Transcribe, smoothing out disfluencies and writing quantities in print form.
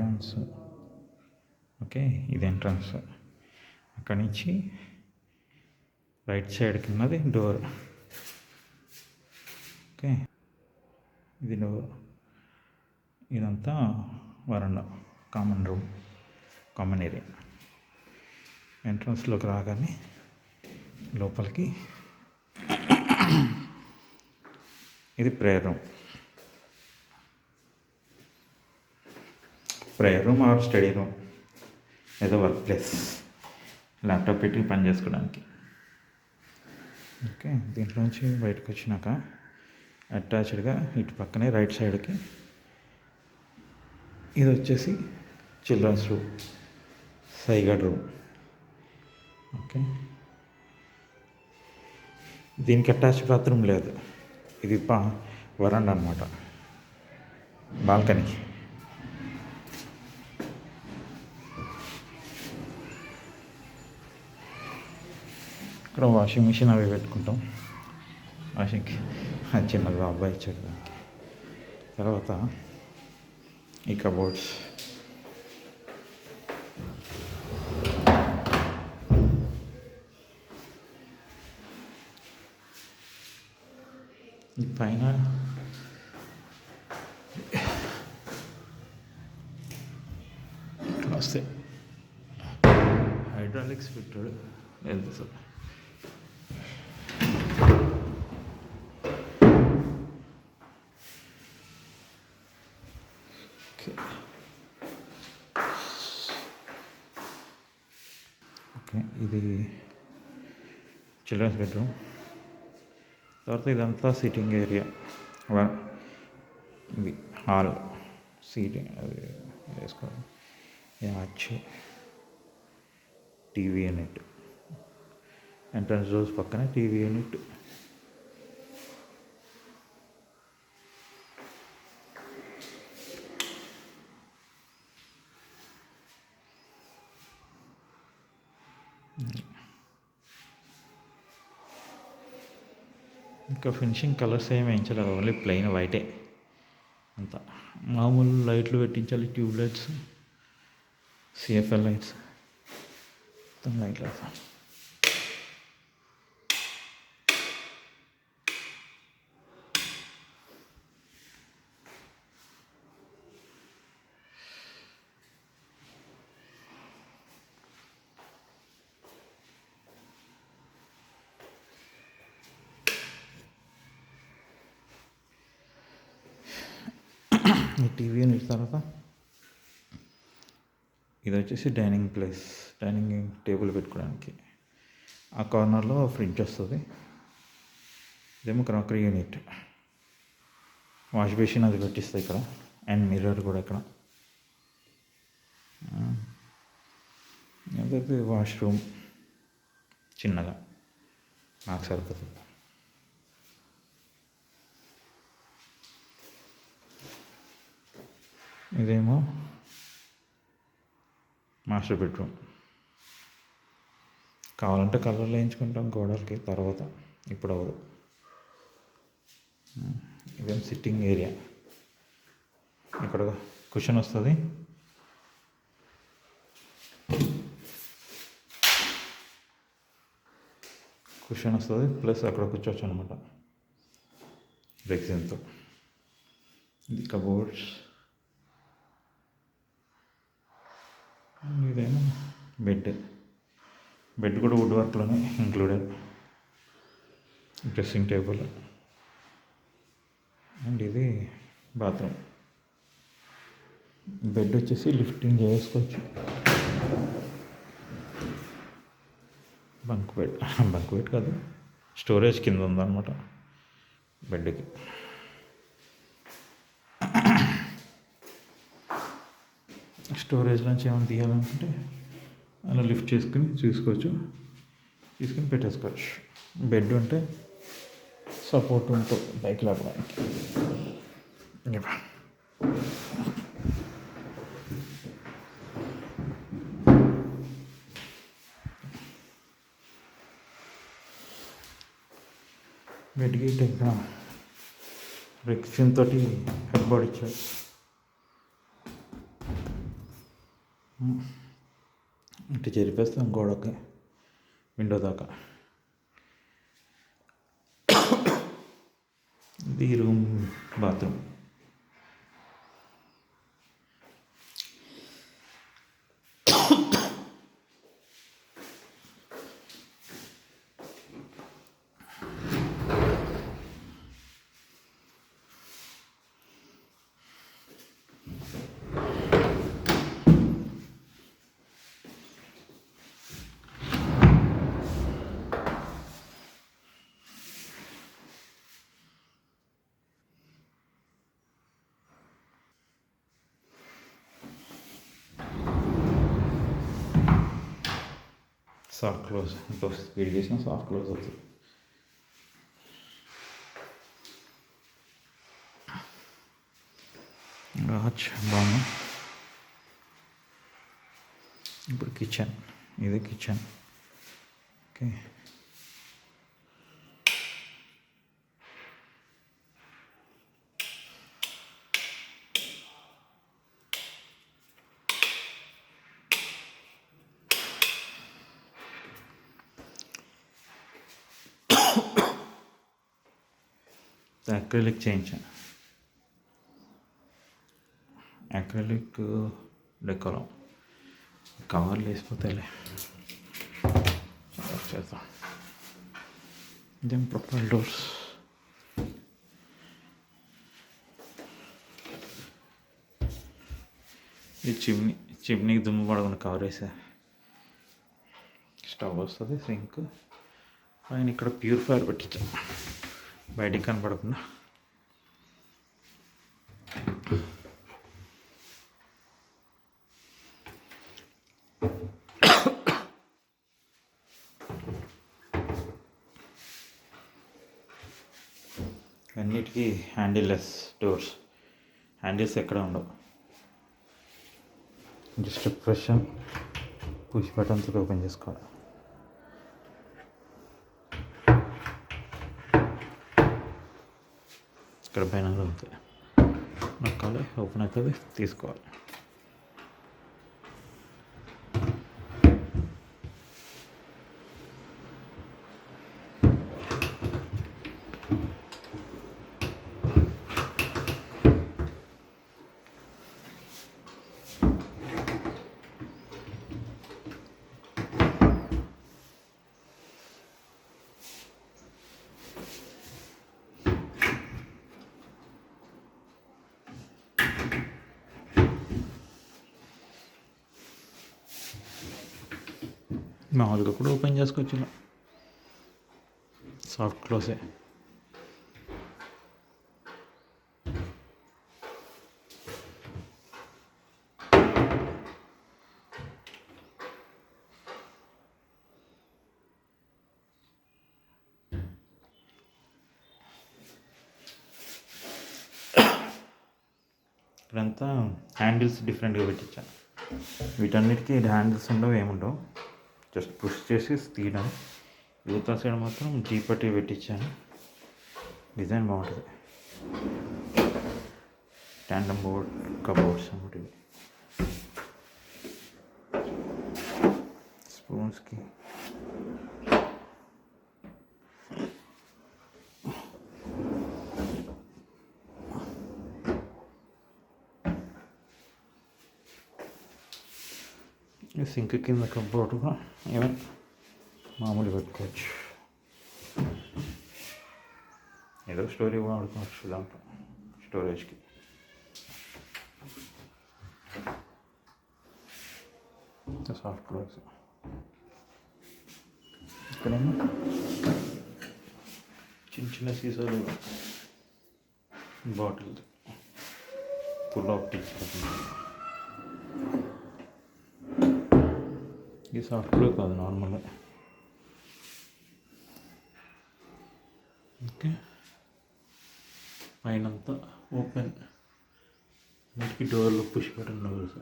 Entrance. Okay, ఇది entrance. అక్కడి నుంచి రైట్ సైడ్కి ఉన్నది డోర్. ఓకే, ఇది డోర్. ఇదంతా వరండా, కామన్ రూమ్, కామన్ ఏరియా. ఎంట్రన్స్లోకి రాగానే లోపలికి ఇది prayer room or study room, ఏదో వర్క్ ప్లేస్, ల్యాప్టాప్ పెట్టి పని చేసుకోవడానికి. ఓకే, దీంట్లోంచి బయటకు వచ్చినాక అటాచ్డ్గా ఇటు పక్కనే రైట్ సైడ్కి ఇది వచ్చేసి చిల్డ్రన్స్ రూమ్, సైగడ్ రూమ్. ఓకే, దీనికి అటాచ్ బాత్రూమ్ లేదు. ఇది వరండా అనమాట, బాల్కనీ. ఇక్కడ వాషింగ్ మిషన్ అవి పెట్టుకుంటాం. వాషింగ్కి చిన్నగా అబ్బాయి ఇచ్చాడు దానికి. తర్వాత ఈ కబోర్డ్స్, ఈ పైన ఇట్లా వస్తాయి. హైడ్రాలిక్స్ పెట్టాడు, లేదు సార్. ఓకే, ఇది చిల్డ్రన్స్ బెడ్రూమ్. తర్వాత ఇదంతా సిట్టింగ్ ఏరియా, ఇది హాల్, సీటింగ్ అది వేసుకోవాలి. Yacht, TV unit, entrance doors పక్కనే టీవీ యూనిట్. ఇంకా ఫినిషింగ్ కలర్స్ ఏమి వేయించలేదు, ఓన్లీ ప్లెయిన్ వైటే అంతా. మామూలు లైట్లు పెట్టించాలి, ట్యూబ్ లైట్స్, సిఎఫ్ఎల్ లైట్స్, మొత్తం లైట్లు వేస్తాం. ఈ టీవీ యూనిట్ తర్వాత ఇది వచ్చేసి డైనింగ్ ప్లేస్, డైనింగ్ టేబుల్ పెట్టుకోవడానికి. ఆ కార్నర్లో ఫ్రిడ్జ్ వస్తుంది. ఇదేమో క్రాకరీ యూనిట్, వాష్ బేసిన్ అది పెట్టిస్తుంది ఇక్కడ, అండ్ మిర్రర్ కూడా ఇక్కడ. అదైతే వాష్రూమ్ చిన్నగా నాకు సరిపోతుంది. ఇదేమో మాస్టర్ బెడ్రూమ్. కావాలంటే కలర్లు వేయించుకుంటాం గోడలకి, తర్వాత ఇప్పుడు అవ్వదు. ఇదేం సిట్టింగ్ ఏరియా, ఇక్కడ కుషన్ వస్తుంది. ప్లస్ అక్కడ కూర్చోవచ్చు అనమాట రెక్సిన్తో. ఇది కబోర్డ్స్. ఇదేమో బెడ్ కూడా వుడ్ వర్క్లోనే ఇంక్లూడెడ్. డ్రెస్సింగ్ టేబుల్, అండ్ ఇది బాత్రూమ్. బెడ్ వచ్చేసి లిఫ్టింగ్ చేసుకోవచ్చు. బంక్ బెడ్ కాదు, స్టోరేజ్ కింద ఉందన్నమాట బెడ్కి. స్టోరేజ్ నుంచి ఏమైనా తీయాలనుకుంటే అలా లిఫ్ట్ చేసుకుని తీసుకుని పెట్టేసుకోవచ్చు. బెడ్ ఉంటే సపోర్ట్ ఉంటుంది బైక్ లాగడానికి. బెడ్కి ఇంకా రెక్సిన్ తోటి హెడ్ బోర్డ్ ఇచ్చారు. ఇటు చెరిపేస్తాం గోడకి విండో దాకా. ఇది రూమ్ బాత్రూమ్. సాఫ్ట్ క్లోజ్, ఇంకో స్పీడ్ చేసిన సాఫ్ట్ క్లోజ్ అవుతుంది. రాజ్ బాగుంది. ఇప్పుడు కిచెన్, ఇది కిచెన్. ఓకే, అక్రిలిక్ చేయించాను. అక్రిలిక్ డెకోరం కవర్లు వేసిపోతాయిలే, చేద్దాం. ఇదేం ప్రొఫైల్ డోర్స్. ఈ చిమ్నీకి దుమ్ము పడకుండా కవర్ వేసా. స్టవ్ వస్తుంది, సింక్ పైన ఇక్కడ ప్యూరిఫైయర్ పెట్టించా బయటికి కనపడకుండా. అన్నిటికీ హ్యాండిల్లెస్ డోర్స్, హ్యాండిల్స్ ఎక్కడ ఉండవు. జస్ట్ ప్రెస్ పుష్ బటన్తో ఓపెన్ చేసుకోవాలి. ఇక్కడ పైన ఉంటుంది, నొక్కాలి, ఓపెన్ అవుతుంది, తీసుకోవాలి. మామూలుగా కూడా ఓపెన్ చేసుకోవచ్చు, ఇలా సాఫ్ట్ క్లోజే. ఇక్కడంతా హ్యాండిల్స్ డిఫరెంట్గా పెట్టించాను. వీటన్నిటికీ హ్యాండిల్స్ ఉండవు, ఏముండవు, జస్ట్ పుష్ చేసి తీయడం. యువత సైడ్ మాత్రం జీపట్టి పెట్టించాను, డిజైన్ బాగుంటుంది. ట్యాండమ్ బోర్డ్ కబోర్డ్స్ అన్నమాట. స్పూన్స్కి సింక్ కింద కబోర్డుగా ఏమైనా మామూలు పెట్టుకోవచ్చు, ఏదో స్టోరేజ్ వాడుకోవచ్చు దాంట్లో, స్టోరేజ్కి. Soft close. ఇక్కడేమో చిన్న చిన్న సీసాలు, బాటిల్ పుల్ ఆఫ్ టీ. ఇది సాఫ్ట్ క్లోజ్ కాదు, నార్మల్గా. ఓకే, పైనంతా ఓపెన్, వీటికి డోర్లు పుష్ బటన్ డోర్స్.